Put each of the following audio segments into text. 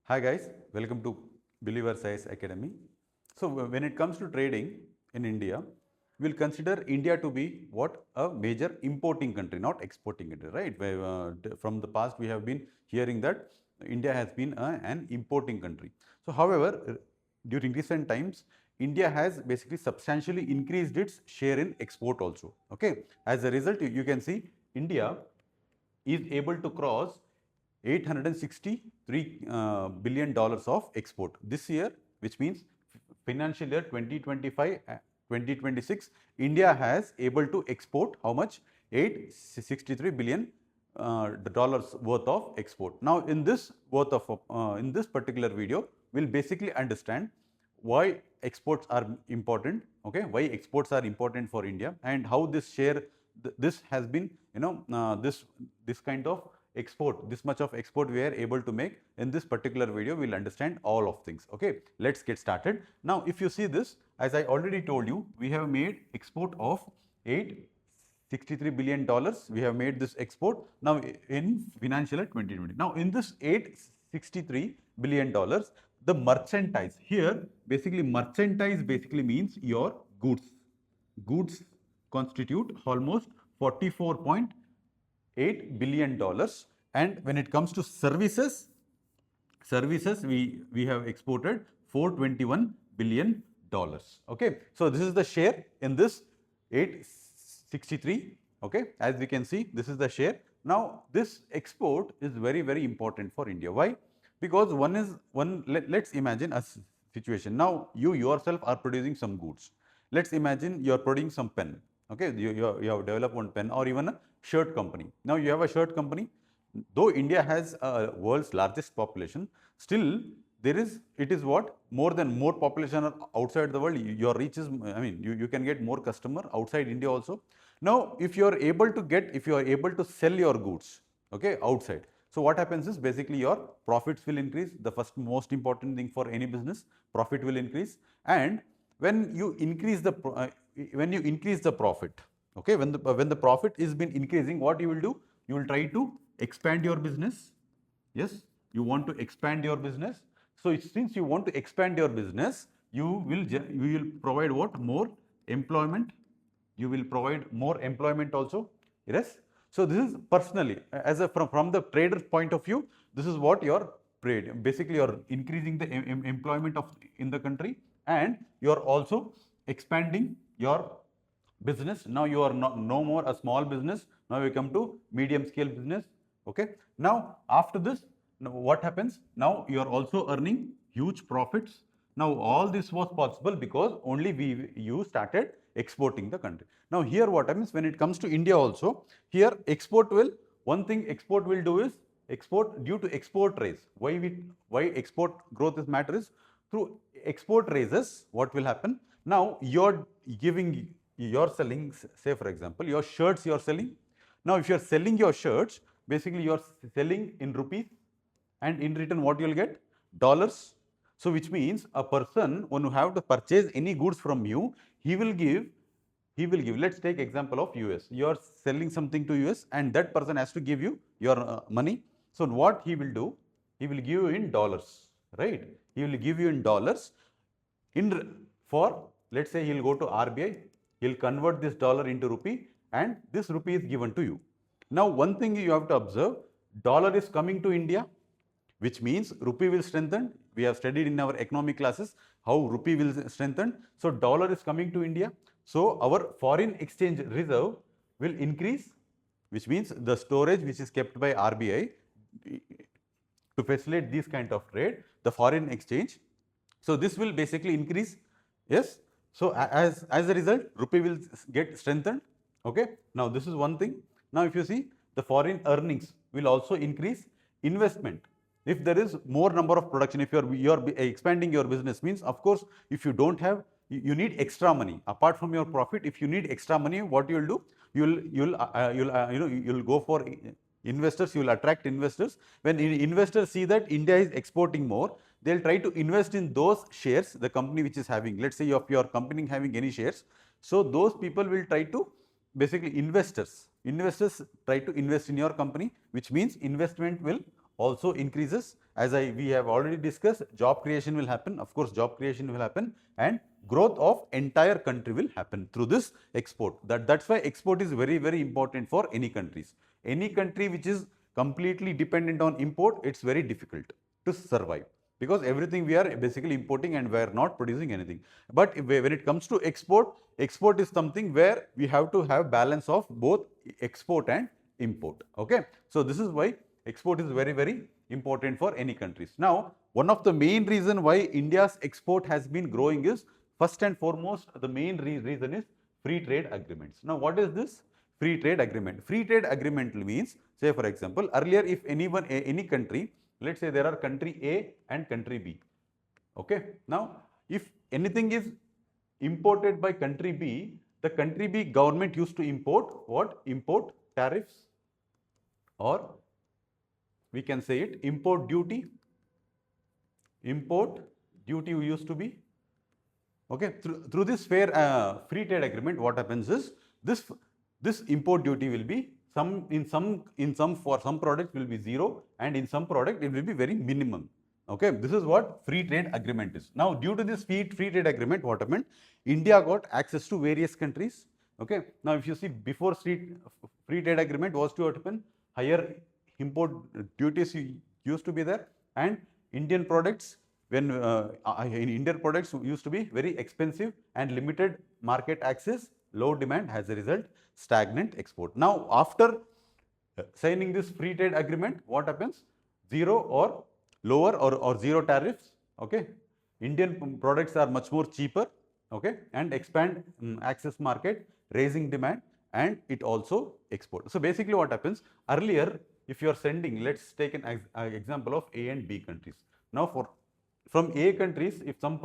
Hi guys, welcome to Believer Size Academy. So when it comes to trading in India, we'll consider India to be what? A major importing country, not exporting country, right? From the past we have been hearing that India has been an importing country. So however, during recent times, India has basically substantially increased its share in export also. Okay, as a result, you can see India is able to cross $863 billion of export this year, which means financial year 2025 2026 India has able to export how much? 863 billion dollars worth of export. Now in this particular video we'll basically understand why exports are important, okay, why exports are important for India, and how this share this has been, this kind of export, this much of export we are able to make. In this particular video we'll understand all of things. Okay, let's get started. Now if you see this, as I already told you, we have made export of $863 billion. We have made this export now in financial year 2020. Now in this $863 billion, the merchandise here, basically merchandise basically means your goods. Goods constitute almost $44.8 billion. And when it comes to services, we have exported $421 billion. Okay, so this is the share in this 863. Okay, as we can see, this is the share. Now this export is very important for India. Why? Because let's imagine a situation. Now you yourself are producing some goods. Let's imagine you are producing some pen. Okay, you have developed one pen, or even a shirt company. Now you have a shirt company. Though India has world's largest population, still it is what? More population are outside the world. Your reach is, I mean, you can get more customer outside India also. Now if you are able to sell your goods, okay, outside, so what happens is basically your profits will increase. The first most important thing for any business, profit will increase. And when you increase the profit, okay, when the profit is been increasing, what you will do? You will try to expand your business. Yes, you want to expand your business. So since you want to expand your business, you will provide what? More employment. You will provide more employment also. Yes. So this is personally, as a from the trader's point of view, this is what your trade. Basically, you're increasing the employment in the country, and you're also expanding your business. Now you are no more a small business. Now you come to medium scale business. Okay. Now after this, what happens? Now you are also earning huge profits. Now all this was possible because only you started exporting the country. Now here what happens when it comes to India also, here one thing export will do is export due to export raise. Why export growth is matter is through export raises, what will happen? Now you're selling, say for example, your shirts you're selling. Now if you're selling your shirts, basically you're selling in rupees, and in return what you'll get? Dollars. So which means a person, when you have to purchase any goods from you, he will give, let's take example of US. You are selling something to US, and that person has to give you your money. So what he will do? He will give you in dollars, right? He will give you in dollars. For, let's say, he'll go to RBI, he'll convert this dollar into rupee, and this rupee is given to you. Now one thing you have to observe, dollar is coming to India, which means rupee will strengthen. We have studied in our economic classes how rupee will strengthen. So dollar is coming to India. So our foreign exchange reserve will increase, which means the storage which is kept by RBI to facilitate this kind of trade, the foreign exchange. So this will basically increase. Yes. So as a result, rupee will get strengthened. Okay. Now this is one thing. Now if you see, the foreign earnings will also increase. Investment, if there is more number of production, if you're expanding your business, means of course if you don't have, you need extra money apart from your profit. If you need extra money, what you will do? You'll go for investors. You will attract investors. When investors see that India is exporting more, they'll try to invest in those shares, the company which is having, let's say if your company having any shares, so those people will try to, basically investors try to invest in your company, which means investment will also increases, we have already discussed, job creation will happen. Of course, job creation will happen, and growth of entire country will happen through this export. That's why export is very, very important for any countries. Any country which is completely dependent on import, it's very difficult to survive, because everything we are basically importing and we are not producing anything. But when it comes to export, export is something where we have to have balance of both export and import. Okay, so this is why export is very, very important for any countries. Now, one of the main reason why India's export has been growing is, first and foremost, the main reason is free trade agreements. Now, what is this free trade agreement? Free trade agreement means, say for example, earlier if any country, let's say there are country A and country B. Okay, now if anything is imported by country B, the country B government used to import what? Import tariffs, or we can say it import duty. Import duty used to be. Okay, through this fair free trade agreement, what happens is this import duty will be for some products will be 0, and in some product it will be very minimum. Okay, this is what free trade agreement is. Now, due to this free trade agreement, what happened? India got access to various countries. Okay, now if you see, before free trade agreement was to happen, higher import duties used to be there, and Indian products, when in Indian products used to be very expensive and limited market access, low demand, as a result stagnant export. Now, after signing this free trade agreement, what happens? Zero or lower or zero tariffs. Okay, Indian products are much more cheaper. Okay, and expand access market, raising demand, and it also export. So basically what happens, earlier if you are sending, let's take an example of A and B countries. Now, from A countries, if some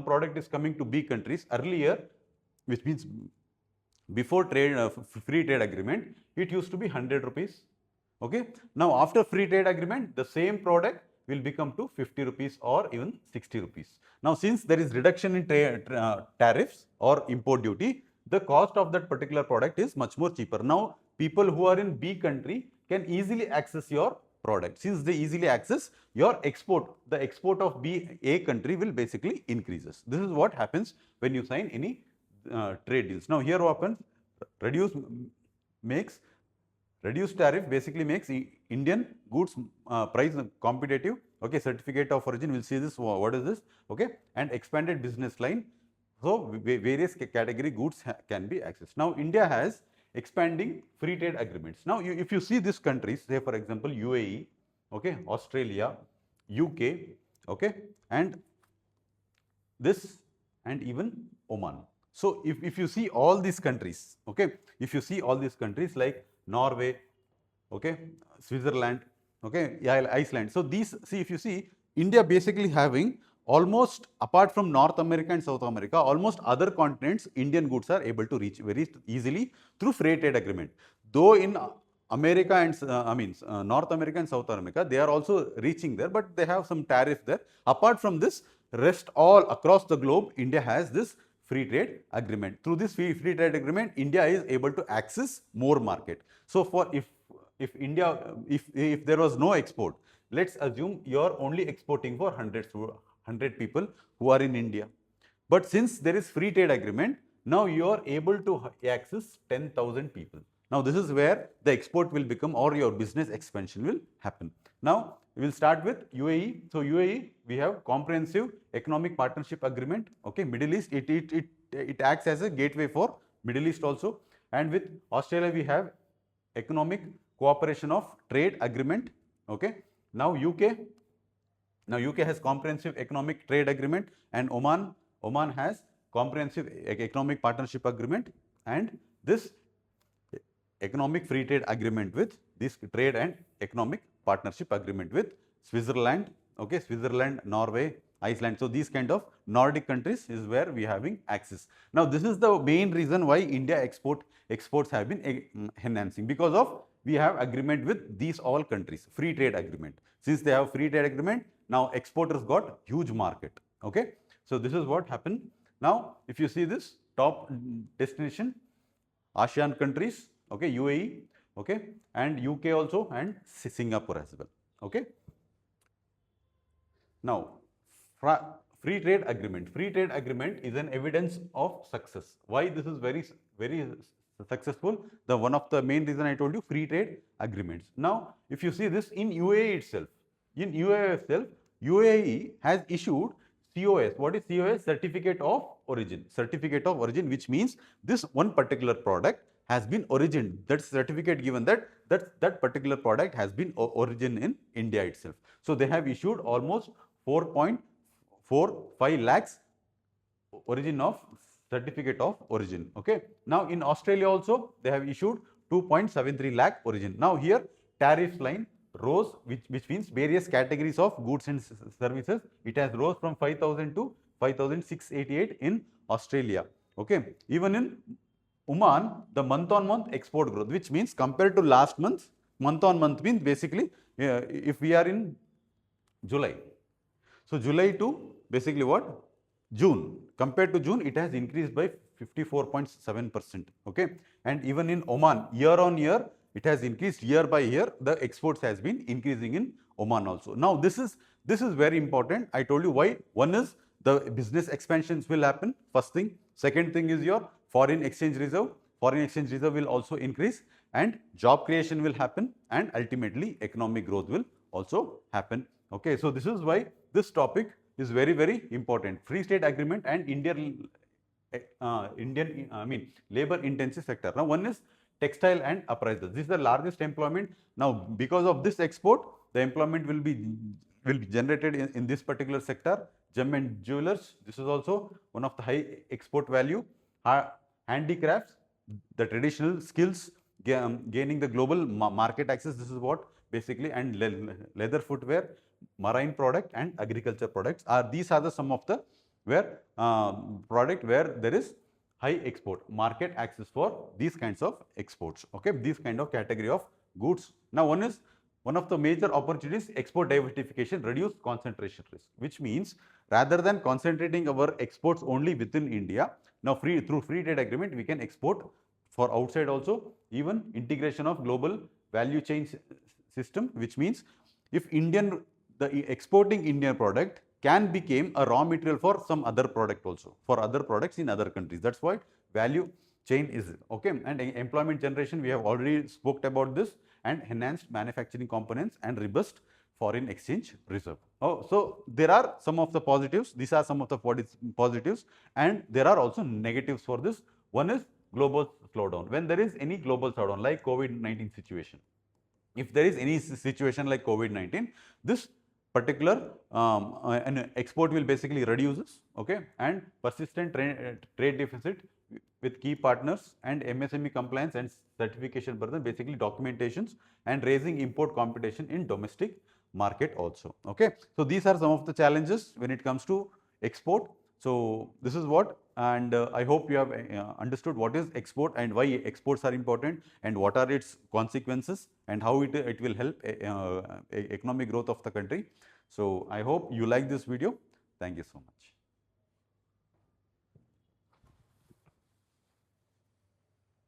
product is coming to B countries, earlier, which means before free trade agreement, it used to be 100 rupees. Okay, now after free trade agreement, the same product will become to 50 rupees or even 60 rupees. Now, since there is reduction in tariffs or import duty, the cost of that particular product is much more cheaper. Now, people who are in B country can easily access your product. Since they easily access your export, the export of A country will basically increases. This is what happens when you sign any trade deals. Now, here what happens? Reduced tariff basically makes Indian goods price competitive. Okay, certificate of origin, we'll see this, what is this? Okay, and expanded business line. So, various category goods can be accessed. Now, India has expanding free trade agreements. Now, if you see these countries, say for example, UAE, okay, Australia, UK, okay, and this, and even Oman. So, if you see all these countries, okay, if you see all these countries like Norway, okay, Switzerland, okay, yeah, Iceland. So, these, see, if you see, India basically having almost, apart from North America and South America, almost other continents, Indian goods are able to reach very easily through free trade agreement. Though in America and North America and South America, they are also reaching there, but they have some tariff there. Apart from this, rest all across the globe, India has this free trade agreement. Through this free trade agreement, India is able to access more market. So, for if India, if there was no export, let's assume you are only exporting for 100 people who are in India. But since there is free trade agreement, now you are able to access 10,000 people. Now, this is where the export will become, or your business expansion will happen. Now, we will start with UAE. So, UAE, we have comprehensive economic partnership agreement. Okay, Middle East, it acts as a gateway for Middle East also. And with Australia, we have economic cooperation of trade agreement. Okay, now UK has comprehensive economic trade agreement, and Oman has comprehensive economic partnership agreement, and this economic free trade agreement with this trade and economic partnership agreement with Switzerland, okay, Switzerland, Norway, Iceland. So, these kind of Nordic countries is where we are having access. Now, this is the main reason why India exports have been enhancing, because of we have agreement with these all countries, free trade agreement. Since they have free trade agreement, now exporters got huge market. Okay, so this is what happened. Now, if you see this top destination, ASEAN countries, okay, UAE, okay, and UK also, and Singapore as well. Okay. Now, free trade agreement. Free trade agreement is an evidence of success. Why this is very successful? The one of the main reason I told you, free trade agreements. Now, if you see this in UAE itself, UAE has issued COS. What is COS? Certificate of origin. Certificate of origin, which means this one particular product has been origined. That certificate given that particular product has been origin in India itself. So they have issued almost 4.45 lakhs origin of certificate of origin. Okay. Now in Australia also they have issued 2.73 lakh origin. Now here tariff line rose, which means various categories of goods and services. It has rose from 5,000 to 5,688 in Australia. Okay. Even in Oman, the month on month export growth, which means compared to last month on month means basically if we are in July. So July to basically what? June. Compared to June, it has increased by 54.7%. Okay. And even in Oman, year on year, it has increased year by year. The exports has been increasing in Oman also. Now this is very important. I told you why. One is the business expansions will happen. First thing. Second thing is your foreign exchange reserve. Foreign exchange reserve will also increase, and job creation will happen, and ultimately economic growth will also happen. Okay. So this is why this topic is very important. Free trade agreement and Indian labor intensive sector. Now one is textile and apparel. This is the largest employment. Now because of this export, the employment will be generated in this particular sector. Gem and jewelers, this is also one of the high export value. Handicrafts, the traditional skills, gaining the global market access. This is what basically, and leather footwear, marine product and agriculture products are, these are the some of the product where there is high export market access for these kinds of exports. Okay, these kind of category of goods. Now one of the major opportunities, export diversification, reduce concentration risk, which means rather than concentrating our exports only within India, now through free trade agreement we can export for outside also. Even integration of global value chain system, which means if the exporting Indian product can become a raw material for some other product also, for other products in other countries. That's why value chain is okay. And employment generation, we have already spoke about this, and enhanced manufacturing components and robust foreign exchange reserve. Oh, so there are some of the positives. These are some of the positives, and there are also negatives for this. One is global slowdown. When there is any global slowdown like COVID-19 situation, if there is any situation like COVID-19, this particular an export will basically reduces. Okay, and persistent trade deficit with key partners and MSME compliance and certification burden, basically documentations, and raising import competition in domestic market also. Okay, so these are some of the challenges when it comes to export. So this is what, and I hope you have understood what is export and why exports are important, and what are its consequences, and how it will help economic growth of the country. So I hope you like this video. Thank you so much.